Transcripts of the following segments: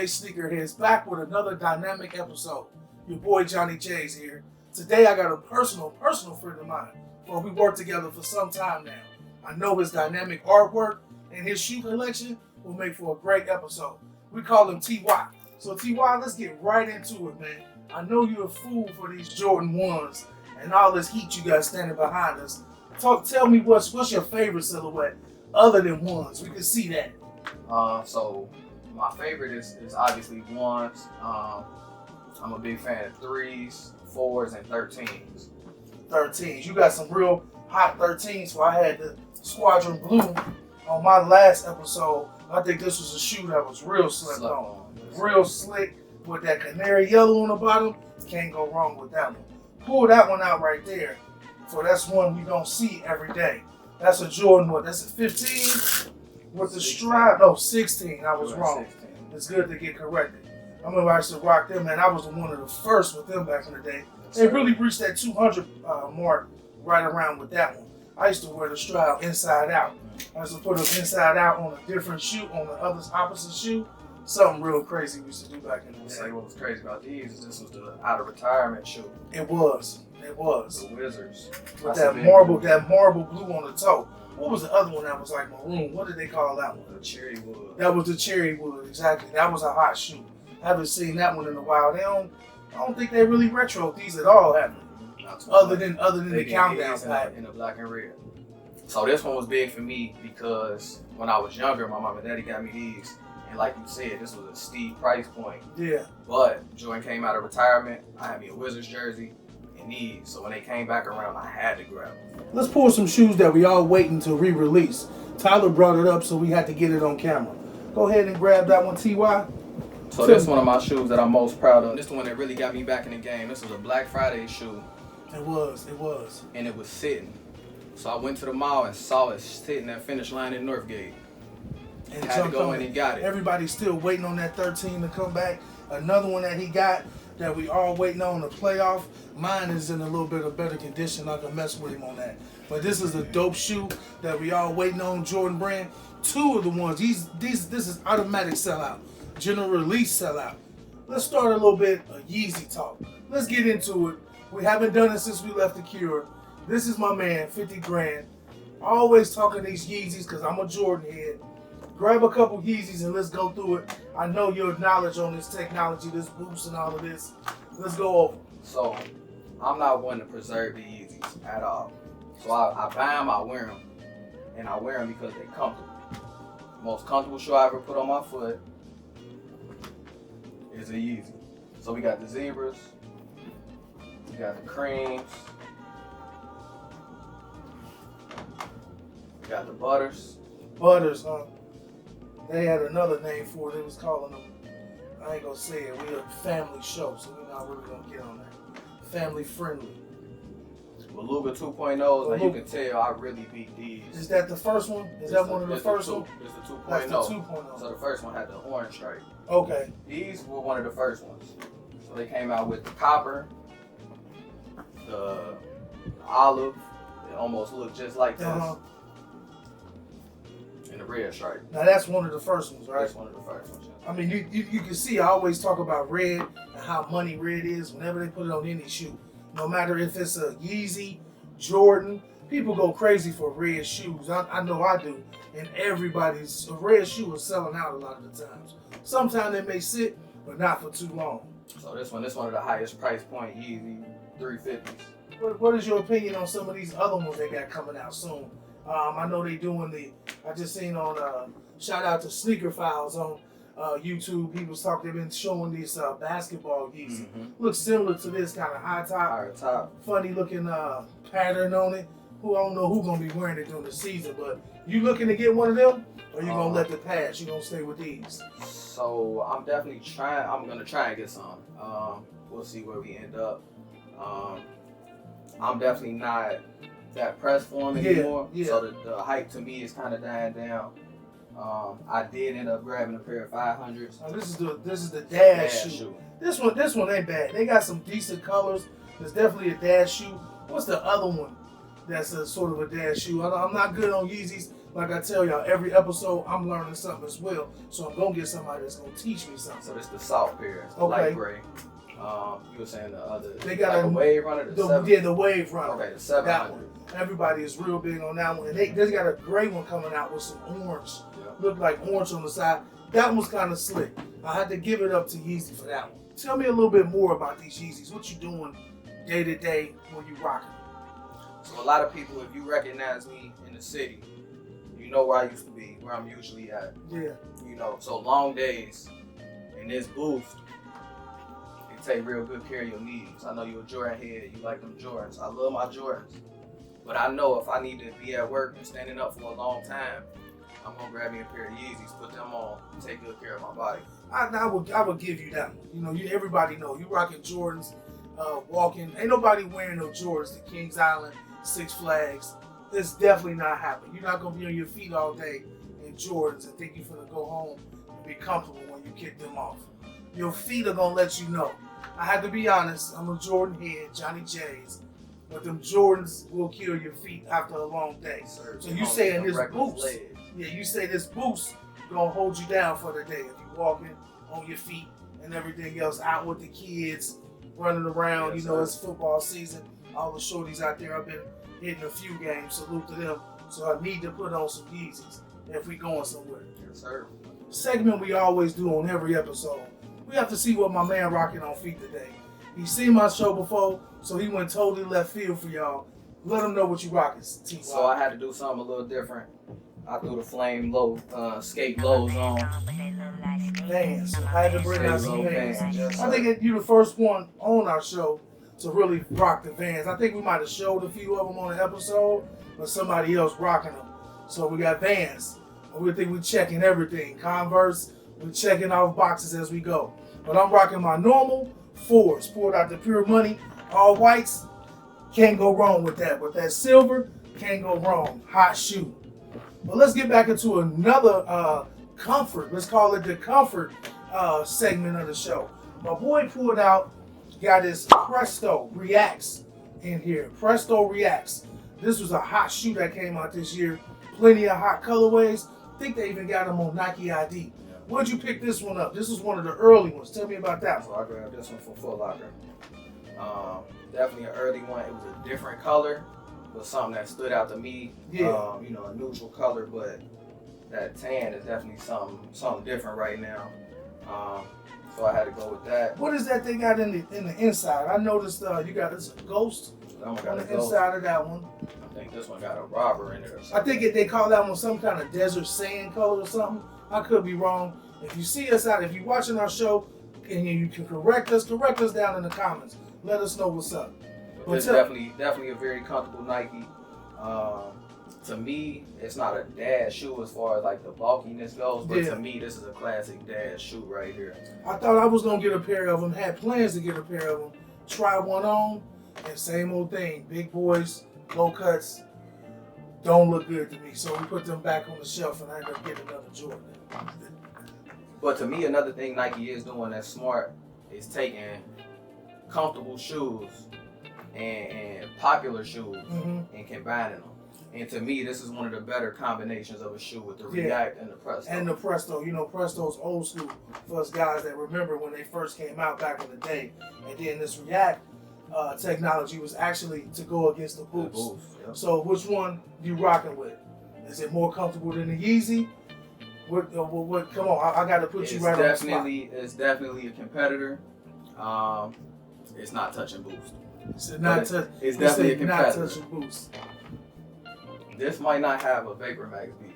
Day Sneakerheads back with another dynamic episode. Your boy Johnny J's here. Today I got a personal friend of mine. Well, we worked together for some time now. I know his dynamic artwork and his shoe collection will make for a great episode. We call him T.y. So T.y, let's get right into it, man. I know you're a fool for these Jordan 1s and all this heat you got standing behind us. Tell me what's your favorite silhouette other than 1s? We can see that. So my favorite is obviously 1s. I'm a big fan of 3s, 4s, and 13s. 13s. You got some real hot 13s. So I had the Squadron Blue on my last episode. I think this was a shoe that was real slick on. Real slick with that canary yellow on the bottom. Can't go wrong with that one. Pull that one out right there. So that's one we don't see every day. That's a Jordan, what? That's a 15 with the 16. strap. No, 16. I was wrong. 16. It's good to get corrected. I remember I used to rock them, man. I was one of the first with them back in the day. They really reached that 200 mark right around with that one. I used to wear the strap inside out. I used to put them inside out on a different shoe, on the other opposite shoe. Something real crazy we used to do back in the day. Say what was crazy about these is this was the out of retirement shoe. It was. The Wizards. With that marble blue on the toe. What was the other one that was like maroon? What did they call that one? The cherry wood. That was the cherry wood, exactly. That was a hot shoe. Haven't seen that one in a while. I don't think they really retro these at all, have they? Other than the countdown pack. In the black and red. So this one was big for me because when I was younger, my mom and daddy got me these. And like you said, this was a steep price point. Yeah. But Jordan came out of retirement. I had me a Wizards jersey and these. So when they came back around, I had to grab them. Let's pull some shoes that we all waiting to re-release. Tyler brought it up, so we had to get it on camera. Go ahead and grab that one, T.y. So this is one of my shoes that I'm most proud of. This is the one that really got me back in the game. This was a Black Friday shoe. It was. And it was sitting. So I went to the mall and saw it sitting at finish line in Northgate. And had to go in and got it. Everybody's still waiting on that 13 to come back. Another one that he got that we all waiting on the playoff. Mine is in a little bit of better condition. I can mess with him on that. But this is a dope shoe that we all waiting on, Jordan brand. Two of the ones. This is automatic sellout. General release sellout. Let's start a little bit of Yeezy talk. Let's get into it. We haven't done it since we left the Cure. This is my man, 50 grand. Always talking these Yeezys because I'm a Jordan head. Grab a couple Yeezys and let's go through it. I know your knowledge on this technology, this boost and all of this. Let's go over. So, I'm not one to preserve the Yeezys at all. So I buy them, I wear them. And I wear them because they're comfortable. Most comfortable shoe I ever put on my foot is a Yeezy. So we got the zebras, we got the creams, we got the butters. Butters, huh? They had another name for it. They was calling them, I ain't gonna say it, we're a family show, so we're not really gonna get on that. Family friendly. Beluga 2.0s, and you can tell I really beat these. Is that the first one? Is that one of the first ones? It's the 2.0. That's the 2.0. So the first one had the orange stripe. Okay. These were one of the first ones. So they came out with the copper, the olive, it almost looked just like this, and the red stripe. Now that's one of the first ones, right? That's one of the first ones. Yeah. I mean, you can see I always talk about red and how money red is whenever they put it on any shoe. No matter if it's a Yeezy, Jordan, people go crazy for red shoes. I know I do. And a red shoe is selling out a lot of the times. Sometimes they may sit, but not for too long. So this one of the highest price point Yeezy 350s. What is your opinion on some of these other ones they got coming out soon? I know they doing I just seen on, shout out to Sneaker Files on YouTube. He was talking, they've been showing these basketball Yeezy. Looks similar to this kind of higher top. Funny looking pattern on it. I don't know who's going to be wearing it during the season, but you looking to get one of them? Or you going to let it pass? You going to stay with these? So I'm definitely trying. I'm going to try and get some. We'll see where we end up. I'm definitely not that pressed for them anymore. Yeah. So the hype to me is kind of dying down. I did end up grabbing a pair of 500s. This is the dash shoe. This one ain't bad. They got some decent colors. There's definitely a dash shoe. What's the other one that's a sort of a dash shoe? I'm not good on Yeezys. like I tell y'all, every episode I'm learning something as well. So I'm gonna get somebody that's gonna teach me something. So this the salt pair, the Okay. light gray. You were saying the other, They got like a the wave runner, the wave runner. Okay, the That 700. one. Everybody is real big on that one. And they got a gray one coming out with some orange. Yeah. Look like orange on the side. That one's kind of slick. I had to give it up to Yeezy for that one. Tell me a little bit more about these Yeezys. What you doing day to day when you rocking? So a lot of people, if you recognize me in the city, you know where I used to be, where I'm usually at. Yeah. You know, so long days in this booth, it take real good care of your knees. I know you're a Jordan head, you like them Jordans. I love my Jordans. But I know if I need to be at work and standing up for a long time, I'm gonna grab me a pair of Yeezys, put them on, and take good care of my body. I would give you that one. You know, everybody know you rocking Jordans, walking. Ain't nobody wearing no Jordans to Kings Island, Six Flags. It's definitely not happening. You're not gonna be on your feet all day in Jordans and think you're gonna go home and be comfortable when you kick them off. Your feet are gonna let you know. I had to be honest. I'm a Jordan head, Johnny J's, but them Jordans will kill your feet after a long day. Sir, So you saying this boost? legs. Yeah, you say this boost gonna hold you down for the day if you walking on your feet and everything else, out with the kids, running around. Yes, You know, sir. it's football season. All the shorties out there, I've been hitting a few games. Salute to them. So I need to put on some Yeezys if we going somewhere. Yes, sir. Segment we always do on every episode. We have to see what my man rocking on feet today. He's seen my show before, so he went totally left field for y'all. Let him know what you rocking, T.y. So I had to do something a little different. I threw the flame low, skate lows on. Vans. I had to bring out some Vans. Vans. Yes, I think you're the first one on our show to really rock the Vans. I think we might have showed a few of them on the episode, but somebody else rocking them. So we got Vans. We think we're checking everything. Converse, we're checking off boxes as we go. But I'm rocking my normal fours. Poured out the pure money. All whites. Can't go wrong with that. With that silver, can't go wrong. Hot shoe. But let's get back into another comfort. Let's call it the comfort segment of the show. My boy pulled out, got his Presto Reacts in here. Presto Reacts. This was a hot shoe that came out this year. Plenty of hot colorways. I think they even got them on Nike ID. Where'd you pick this one up? This was one of the early ones. Tell me about that So one. I grabbed this one from Foot Locker. Definitely an early one. It was a different color, but something that stood out to me. Yeah. You know, a neutral color, but that tan is definitely something different right now. So I had to go with that. What is that they got in the inside? I noticed you got this ghost That one on got the a ghost. inside of that one. I think this one got a robber in it or something. I think they call that one some kind of desert sand color or something. I could be wrong. If you see us out, if you're watching our show and you can correct us down in the comments. Let us know what's up. But it's definitely a very comfortable Nike. To me, it's not a dad shoe as far as like the bulkiness goes, but to me, this is a classic dad shoe right here. I thought I was gonna get a pair of them. Had plans to get a pair of them. Try one on, and same old thing. Big boys, low cuts, don't look good to me. So we put them back on the shelf, and I ended up getting another Jordan. But to me, another thing Nike is doing that's smart is taking comfortable shoes and popular shoes and combining them. And to me, this is one of the better combinations of a shoe with the React and the Presto. And the Presto. You know, Presto's old school for us guys that remember when they first came out back in the day. And then this React technology was actually to go against the Boost. Yep. So which one you rocking with? Is it more comfortable than the Yeezy? What come on, I got to put you right on the spot. It's definitely a competitor. It's not touching Boost. It's definitely a competitor. Not touching Boost. This might not have a Vapor Max beat.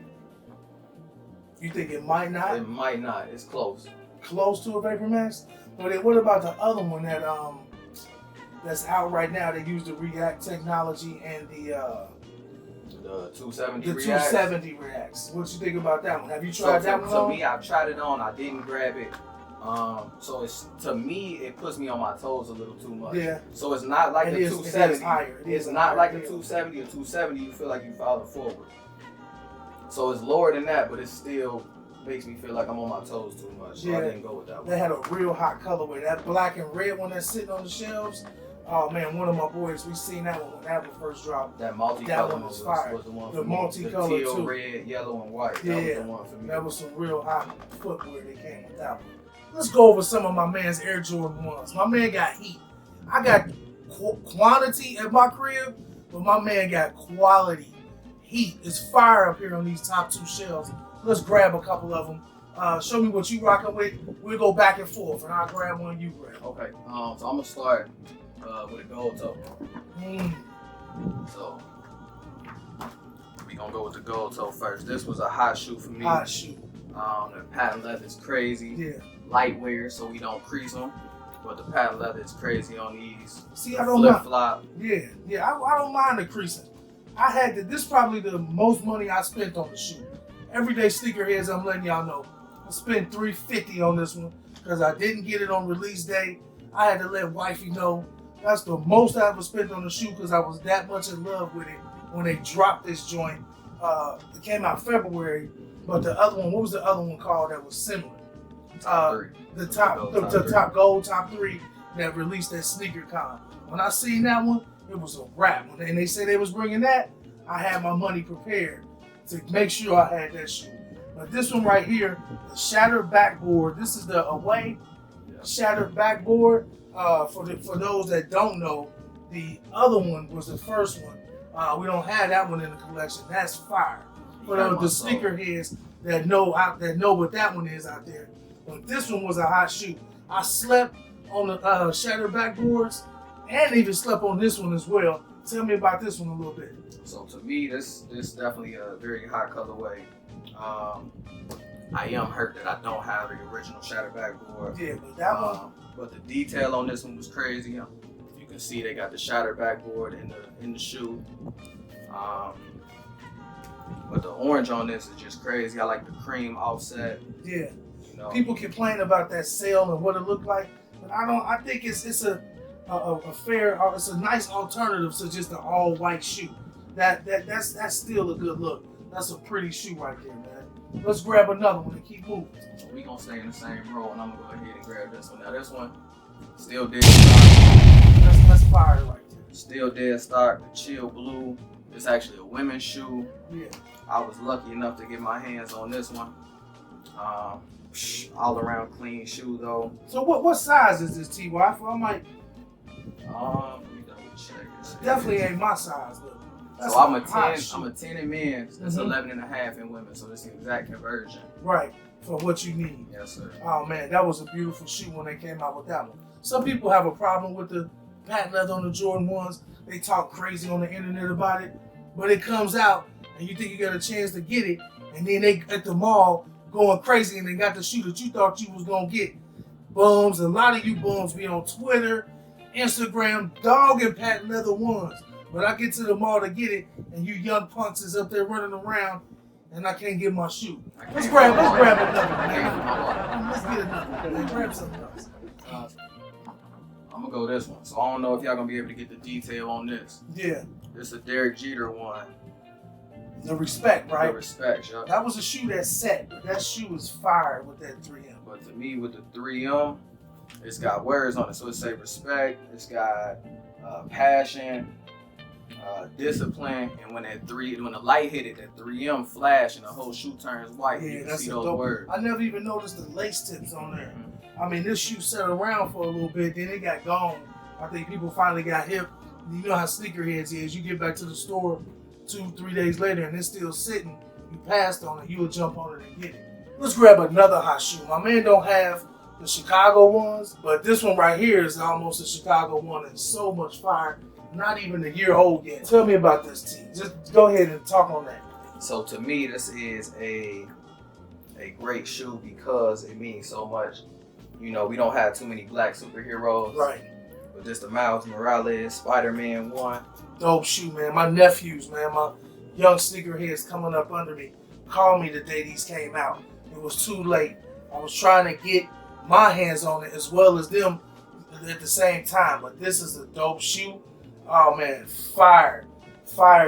You think it might not? It might not. It's close. Close to a Vapor Max? But then what about the other one that that's out right now? They use the React technology and the 270 the Reacts. 270 Reacts. What you think about that one? Have you tried that one? To me, I've tried it on. I didn't grab it. So to me, it puts me on my toes a little too much. Yeah. So it's not like the 270. It is higher. It's not like the 270 or 270. You feel like you falling forward. So it's lower than that, but it still makes me feel like I'm on my toes too much. So I didn't go with that one. They had a real hot colorway. That black and red one that's sitting on the shelves. Oh man, one of my boys, we seen that one when that one first dropped. That multicolor one was fire. Was the one The for me. multicolor The teal, too. red, yellow, and white. Yeah, That was the one for me. that was some real hot footwear that came with that one. Let's go over some of my man's Air Jordan 1s. My man got heat. I got quantity at my crib, but my man got quality. Heat is fire up here on these top 2 shelves. Let's grab a couple of them. Show me what you rocking with. We'll go back and forth, and I'll grab one you grab. Okay. So I'm gonna start with a gold toe. So we gonna go with the gold toe first. This was a hot shoe for me. Hot shoe. The patent leather is crazy. Yeah. Light wear, so we don't crease them. But the patent leather is crazy on these. See, I don't flip mind. flop. Yeah. I don't mind the creasing. I had to. This is probably the most money I spent on the shoe. Everyday sneakerheads, I'm letting y'all know. I spent $350 on this one because I didn't get it on release day. I had to let wifey know. That's the most I ever spent on the shoe because I was that much in love with it when they dropped this joint. It came out February, but the other one, what was the other one called that was similar? The top gold, top 3 that released that sneaker con. When I seen that one, it was a wrap. When they said they was bringing that, I had my money prepared to make sure I had that shoe. But this one right here, the shattered backboard. This is the away shattered backboard. For those that don't know, the other one was the first one. We don't have that one in the collection. That's fire. For the sneakerheads that know what that one is out there. But this one was a hot shoe. I slept on the shattered backboards and even slept on this one as well. Tell me about this one a little bit. So to me, this definitely a very hot colorway. I am hurt that I don't have the original shattered backboard. Yeah, but that one. But the detail on this one was crazy. You can see they got the shattered backboard in the shoe. But the orange on this is just crazy. I like the cream offset. Yeah. You know, people complain about that sail and what it looked like, but I think it's a fair, it's a nice alternative to just an all white shoe. That's still a good look. That's a pretty shoe right there, man. Let's grab another one and keep moving. So we gonna stay in the same row, and I'm gonna go ahead and grab this one. Now this one, still dead stock. That's fire right there. Still dead stock. The chill blue. It's actually a women's shoe. Yeah. I was lucky enough to get my hands on this one. All around clean shoe though. So what size is this, T.y? I might. Let me double check this. Definitely ain't my size, though. So I'm a 10. I'm a 10 in men's. That's 11 and a half in women. So it's the exact conversion. Right, for what you need. Yes, sir. Oh man, that was a beautiful shoe when they came out with that one. Some people have a problem with the patent leather on the Jordan 1s. They talk crazy on the internet about it, but it comes out and you think you got a chance to get it, and then they at the mall going crazy and they got the shoe that you thought you was gonna get. Bums, a lot of you bums be on Twitter, Instagram, dogging patent leather 1s. But I get to the mall to get it, and you young punks is up there running around, and I can't get my shoe. Let's grab another one, man. Let's get another one. Grab something else. I'm gonna go this one. So I don't know if y'all gonna be able to get the detail on this. Yeah. This is a Derek Jeter one. The respect, right? The respect, yeah. That was a shoe that set, but that shoe is fire with that 3M. But to me, with the 3M, it's got words on it. So it say respect, it's got passion, discipline, and when the light hit it, that 3M flash and the whole shoe turns white. Yeah, you can that's see a those dope. words. I never even noticed the lace tips on there. Mm-hmm. I mean, this shoe sat around for a little bit, then it got gone. I think people finally got hip. You know how sneakerheads is. You get back to the store 2-3 days later and it's still sitting. You passed on it, you'll jump on it and get it. Let's grab another hot shoe. My man don't have the Chicago ones, but this one right here is almost a Chicago one and so much fire. Not even a year old yet. Tell me about this, T. Just go ahead and talk on that. So to me, this is a great shoe because it means so much. You know, we don't have too many black superheroes. Right. But this the Miles Morales Spider-Man one. Dope shoe, man. My nephews, man, my young sneakerheads coming up under me, called me the day these came out. It was too late. I was trying to get my hands on it as well as them at the same time. But this is a dope shoe. Oh man, fire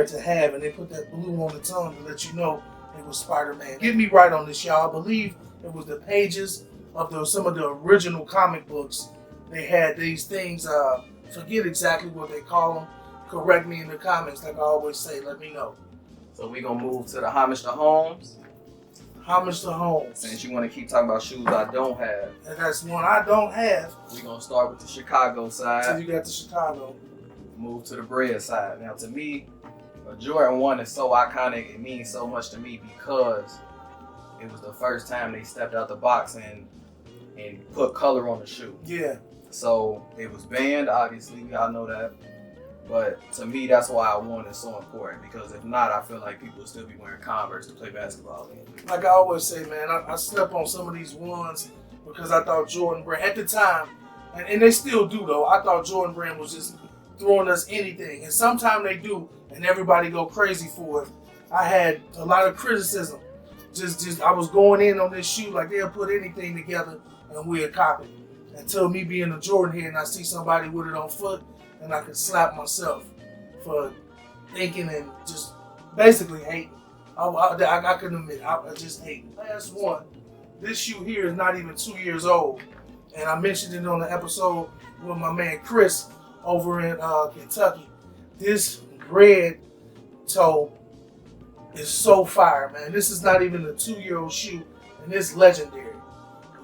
to have. And they put that blue on the tongue to let you know it was Spider-Man. Get me right on this, y'all. I believe it was the pages of some of the original comic books. They had these things forget exactly what they call them. Correct me in the comments, like I always say. Let me know. So we gonna move to the homage to Holmes. Homage to Holmes. Since you want to keep talking about shoes I don't have, And that's one I don't have. we gonna start with the Chicago side. So you got the Chicago. Move to the bread side. Now, to me, a Jordan 1 is so iconic. It means so much to me because it was the first time they stepped out the box and put color on the shoe. Yeah. So it was banned, obviously, we all know that. But to me, that's why one is so important, because if not, I feel like people would still be wearing Converse to play basketball in. Like I always say, man, I slept on some of these ones because I thought Jordan Brand, at the time, and they still do though, I thought Jordan Brand was just throwing us anything. And sometimes they do, and everybody go crazy for it. I had a lot of criticism. Just I was going in on this shoe like they'll put anything together and we'll copy. Until me being a Jordan head and I see somebody with it on foot, and I can slap myself for thinking and just basically hating. I can admit, I just hate. Last one, this shoe here is not even 2 years old. And I mentioned it on the episode with my man Chris over in Kentucky. This red toe is so fire, man. This is not even a 2-year-old shoe, and it's legendary.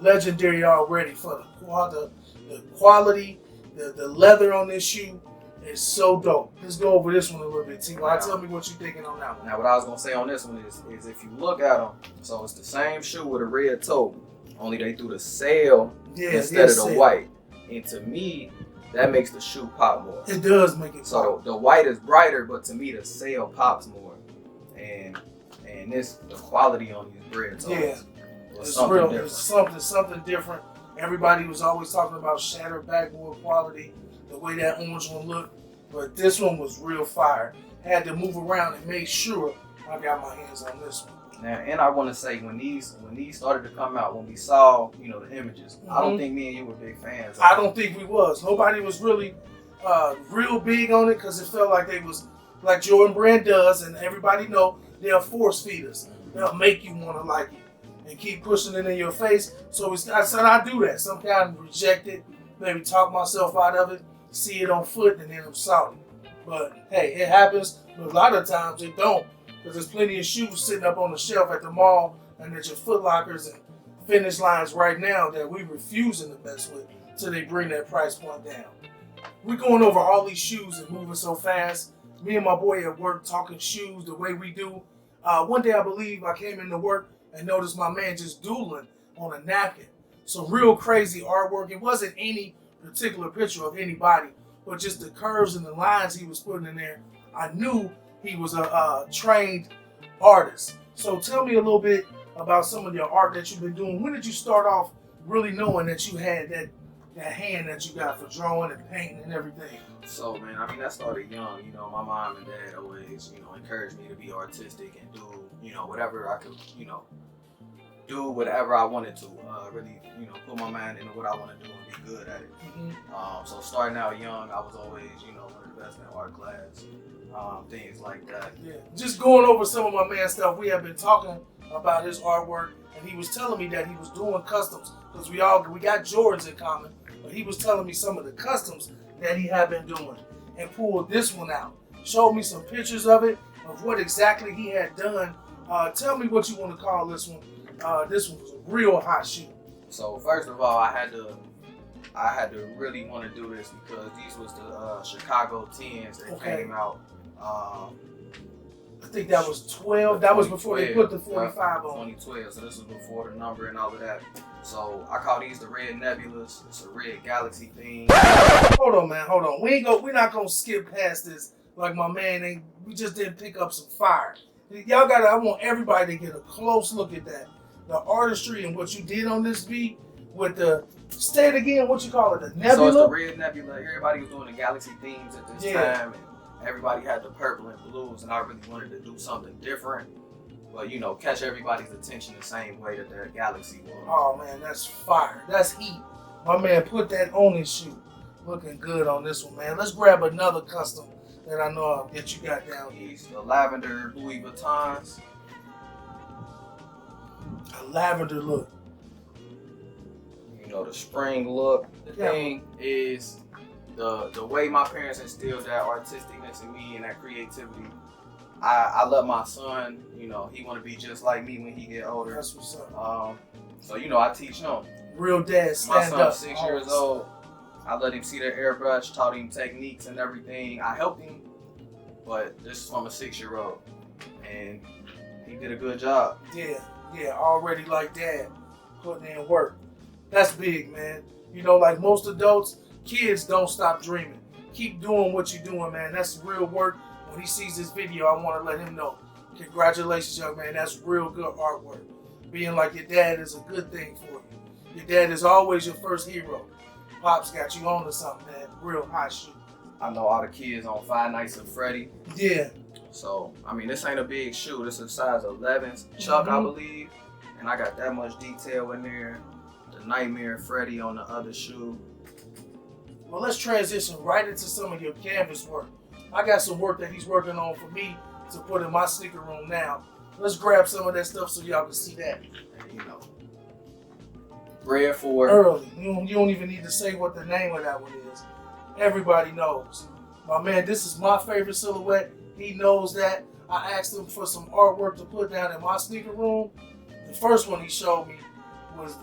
Legendary already for the quality. The leather on this shoe is so dope. Let's go over this one a little bit, T.y. Tell me what you're thinking on that one. Now, what I was going to say on this one is if you look at them, so it's the same shoe with a red toe, only they threw the sail instead of the white. And to me, that makes the shoe pop more. It does make it pop. So the white is brighter, but to me, the sail pops more. And the quality on these red toes was something real. different. It's something different. Everybody was always talking about shattered backboard quality, the way that orange one looked, but this one was real fire. Had to move around and make sure I got my hands on this one. Now, and I want to say when these started to come out, when we saw the images, I don't think me and you were big fans. I don't think we was. Nobody was really real big on it because it felt like they was like Jordan Brand does, and everybody know they're force feeders. They'll make you want to like it and keep pushing it in your face. So I said I do that. Sometimes reject it, maybe talk myself out of it, see it on foot, and then I'm sorry. But hey, it happens. But a lot of times it don't, because there's plenty of shoes sitting up on the shelf at the mall and at your Foot Lockers and Finish Lines right now that we refusing to mess with till they bring that price point down. We're going over all these shoes and moving so fast. Me and my boy at work talking shoes the way we do. One day I believe I came into work and noticed my man just doodling on a napkin. So real crazy artwork. It wasn't any particular picture of anybody, but just the curves and the lines he was putting in there. I knew he was a trained artist. So tell me a little bit about some of your art that you've been doing. When did you start off really knowing that you had that hand that you got for drawing and painting and everything? So, man, I mean, that started young. My mom and dad always, encouraged me to be artistic and do, whatever I could, do whatever I wanted to. Really, put my mind into what I want to do and be good at it. So starting out young, I was always, one of the best in art class, things like that. Yeah, just going over some of my man's stuff. We have been talking about his artwork, and he was telling me that he was doing customs because we got Jordans in common. But he was telling me some of the customs that he had been doing and pulled this one out. Showed me some pictures of it, of what exactly he had done. Tell me what you want to call this one. This one was a real hot shoe. So first of all, I had to really want to do this because these was the Chicago 10s that came out. I think that was 12. That was before they put the 45 on. 2012. So this was before the number and all of that. So I call these the Red Nebulas. It's a red galaxy theme. Hold on, man. Hold on. We're not gonna skip past this. Like my man, we just didn't pick up some fire. Y'all gotta. I want everybody to get a close look at that. The artistry and what you did on this beat with the. Say it again. What you call it? The nebula. So it's the Red Nebula. Everybody was doing the galaxy themes at this time. And everybody had the purple and blues, and I really wanted to do something different. But catch everybody's attention the same way that the galaxy was. Oh man, that's fire. That's heat. My man put that on his shoe. Looking good on this one, man. Let's grab another custom that I know that you got down here. These the lavender Louis Vuittons. A lavender look. The spring look. The thing is, the way my parents instilled that artisticness in me and that creativity, I love my son. You know, he want to be just like me when he get older. That's what's up. So you know, I teach him. Real dad, stand up. My son's 6 years old. I let him see the airbrush, taught him techniques and everything. I helped him, but this is from a 6-year-old, and he did a good job. Yeah, already like dad, putting in work. That's big, man. You know, like most adults, kids don't stop dreaming. Keep doing what you're doing, man. That's real work. When he sees this video, I want to let him know. Congratulations, young man. That's real good artwork. Being like your dad is a good thing for you. Your dad is always your first hero. Pops got you on to something, man. Real hot shoe. I know all the kids on 5 Nights at Freddy. Yeah. So, I mean, this ain't a big shoe. This is a size 11 Chuck, I believe. And I got that much detail in there. The Nightmare Freddy on the other shoe. Well, let's transition right into some of your canvas work. I got some work that he's working on for me to put in my sneaker room now. Let's grab some of that stuff so y'all can see that. And, you know, Red Ford. Early. You don't even need to say what the name of that one is. Everybody knows. My man, this is my favorite silhouette. He knows that. I asked him for some artwork to put down in my sneaker room. The first one he showed me was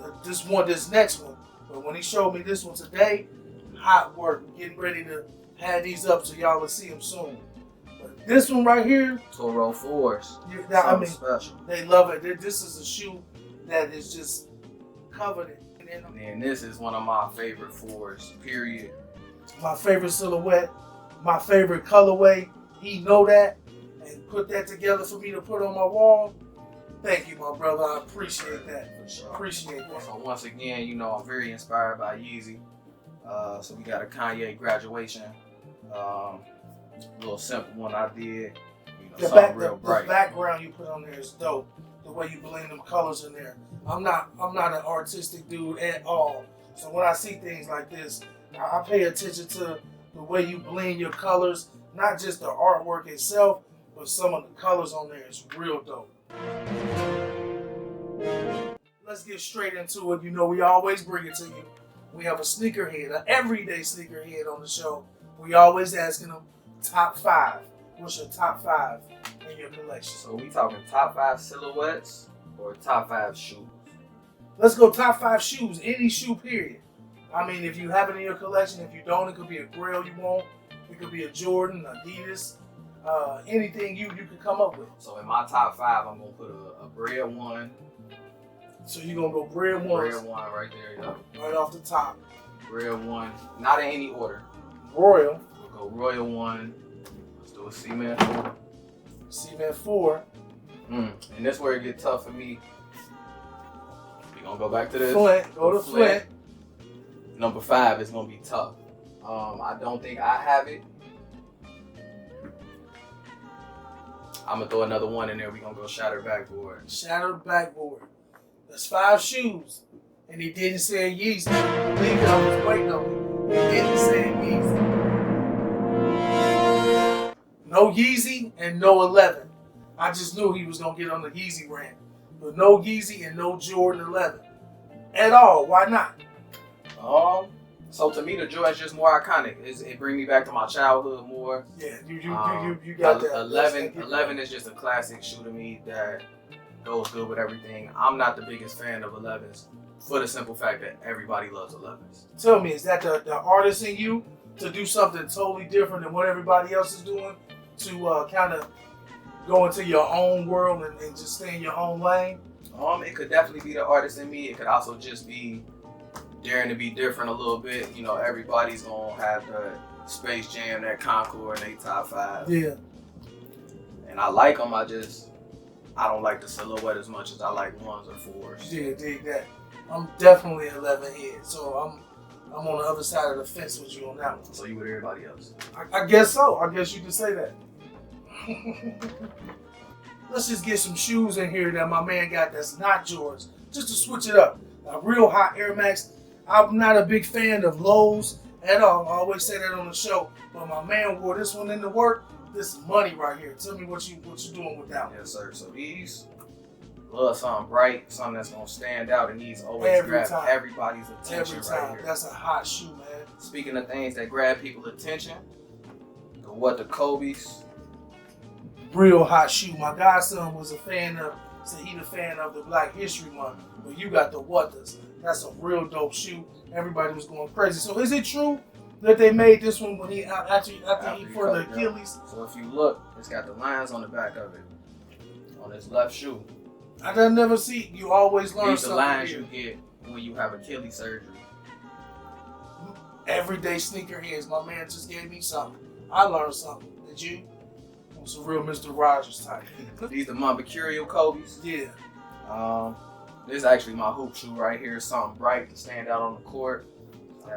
this next one. But when he showed me this one today, hot work. Getting ready to have these up so y'all will see them soon. But this one right here, Toro 4s. I mean, special. They love it. This is a shoe that is just covered in. And then this is one of my favorite 4s, period. My favorite silhouette, my favorite colorway. He know that and put that together for me to put on my wall. Thank you, my brother. I appreciate that. For sure. Appreciate that. So once again, you know, I'm very inspired by Yeezy. So we got a Kanye graduation, little simple one I did. You know, The background you put on there is dope. The way you blend them colors in there. I'm not an artistic dude at all. So when I see things like this, I pay attention to the way you blend your colors, not just the artwork itself, but some of the colors on there is real dope. Let's get straight into it. You know, we always bring it to you. We have a sneakerhead, an everyday sneakerhead on the show. We always asking them top 5. What's your top 5 in your collection? So we talking top 5 silhouettes or top 5 shoes? Let's go top 5 shoes, any shoe period. I mean, if you have it in your collection, if you don't, it could be a Grail you want. It could be a Jordan, adidas, anything you could come up with. So in my top 5, I'm gonna put a Bread one. So you're gonna go Bread one. Bread one right there, yeah. Right off the top. Bread one, not in any order. Royal. We'll go Royal one. Let's do a Cement 4. Cement 4. And this where it gets tough for me. We're gonna go back to this. Flint. Go to Flint. Number 5 is gonna be tough. I don't think I have it. I'm gonna throw another one in there. We're gonna go Shattered Backboard. Shattered Backboard. That's 5 shoes. And he didn't say Yeezy. I believe I was waiting on it. He didn't say Yeezy. No Yeezy and no 11. I just knew he was gonna get on the Yeezy rant. But no Yeezy and no Jordan 11. At all. Why not? So to me, the Jordan's just more iconic. It bring me back to my childhood more. Yeah, you got that. 11 is just a classic shoe to me that goes good with everything. I'm not the biggest fan of 11s for the simple fact that everybody loves 11s. Tell me, is that the artist in you to do something totally different than what everybody else is doing? To kind of go into your own world and just stay in your own lane? It could definitely be the artist in me. It could also just be daring to be different a little bit. You know, everybody's gonna have the Space Jam, that Concord, and they top 5. Yeah. And I like them. I don't like the silhouette as much as I like 1s or 4s. Yeah, dig that. I'm definitely 11 head, so I'm on the other side of the fence with you on that one. So you with everybody else? I guess so. I guess you could say that. Let's just get some shoes in here that my man got that's not yours, just to switch it up. A real hot Air Max. I'm not a big fan of lows at all. I always say that on the show. But my man wore this one into work. This is money right here. Tell me what you doing with that one. Yes, sir. So these, love something bright, something that's gonna stand out, and these always grab everybody's attention every time. right here. That's a hot shoe, man. speaking of things that grab people's attention, the Kobe's. Real hot shoe. My godson was a fan of, said he the fan of the Black History Month, but you got the Whatas. That's a real dope shoe. Everybody was going crazy. So is it true that they made this one when he after he for the Achilles? So if you look, it's got the lines on the back of it, on his left shoe. I done never see. You always learn These something. the lines here. you get when you have Achilles surgery. Everyday sneakerheads. My man just gave me something. I learned something. Did you? I'm some real Mr. Rogers type. These are my Mercurial Kobe's. Yeah. This is actually my hoop shoe right here. Something bright to stand out on the court.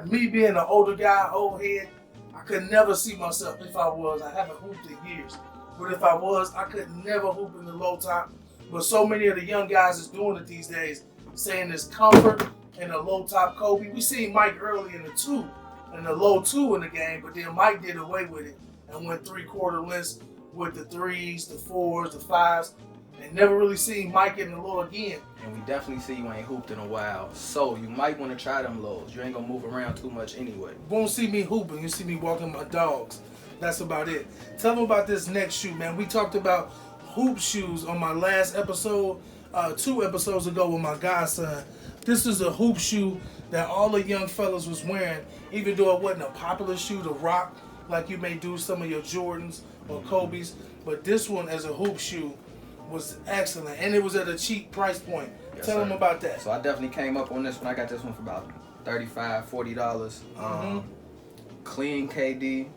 Me being an older guy, old head, I could never see myself if I was. I haven't hooped in years. But if I was, I could never hoop in the low top. But so many of the young guys is doing it these days, saying there's comfort in a low top Kobe. We seen Mike early in the low two in the game, but then Mike did away with it and went 3/4 lengths with the 3s, the 4s, the 5s, and never really seen Mike in the low again. And we definitely see you ain't hooped in a while. So you might want to try them lows. You ain't gonna move around too much anyway. You won't see me hooping, you see me walking my dogs. That's about it. Tell them about this next shoe, man. We talked about hoop shoes on my last episode, 2 episodes ago with my godson. This is a hoop shoe that all the young fellas was wearing, even though it wasn't a popular shoe to rock like you may do some of your Jordans or Kobe's. But this one as a hoop shoe was excellent, and it was at a cheap price point. Yes, Tell them about that. So I definitely came up on this one. I got this one for about $35, $40. Clean KD.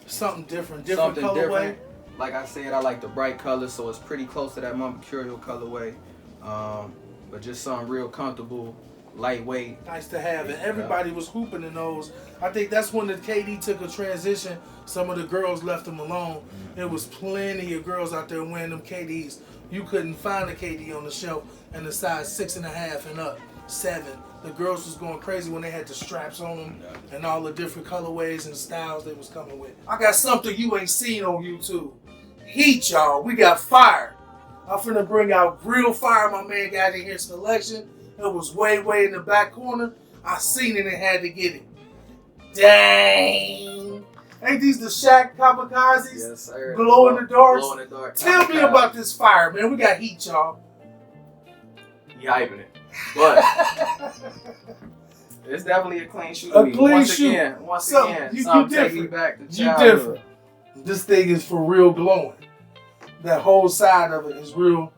Something different Something colorway. different. Like I said, I like the bright colors, so it's pretty close to that Mercurial colorway. But just something real comfortable, lightweight. Nice to have, and everybody was hooping in those. I think that's when the KD took a transition. Some of the girls left him alone. There was plenty of girls out there wearing them KDs. You couldn't find a KD on the shelf in the size 6.5 and up, 7. The girls was going crazy when they had the straps on them and all the different colorways and styles they was coming with. I got something you ain't seen on YouTube. Heat, y'all. We got fire. I'm finna bring out real fire. My man got in here selection. It was way in the back corner. I seen it and had to get it. Dang. Ain't these the Shaq Kamikazes? Yes, sir. Glow in the dark. Glow in the dark. Tell me about this fire, man. We got heat, y'all. He hyping it. But it's definitely a clean shoe to A me. clean Once shoe. again, You something take me different. back to You childhood. different. This thing is for real glowing. That whole side of it is real,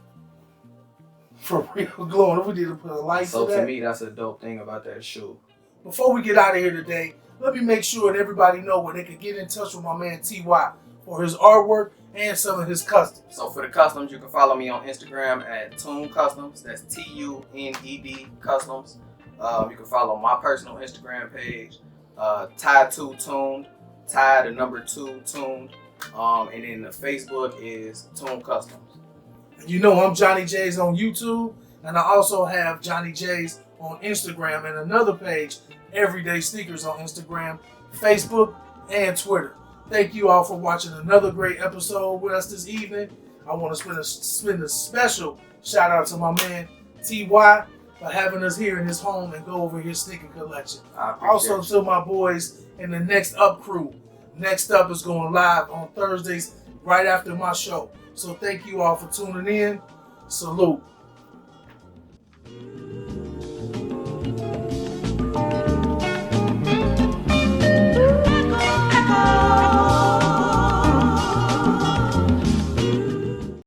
for real glowing. If we need to put a light So to that. to me, that's a dope thing about that shoe. Before we get out of here today, let me make sure that everybody know where they can get in touch with my man T.y for his artwork and some of his customs. So for the customs, you can follow me on Instagram at Tune Customs. That's TUNED Customs. You can follow my personal Instagram page, Ty2 Tuned, Ty the number 2 Tuned. And then the Facebook is Tune Customs. You know I'm Johnny J's on YouTube, and I also have Johnny J's on Instagram and another page, Everyday Sneakers, on Instagram, Facebook, and Twitter. Thank you all for watching another great episode with us this evening. I want to spend a special shout out to my man T.y for having us here in his home and go over his sneaker collection. Also to my boys in the Next Up crew. Next Up is going live on Thursdays right after my show. So thank you all for tuning in. Salute.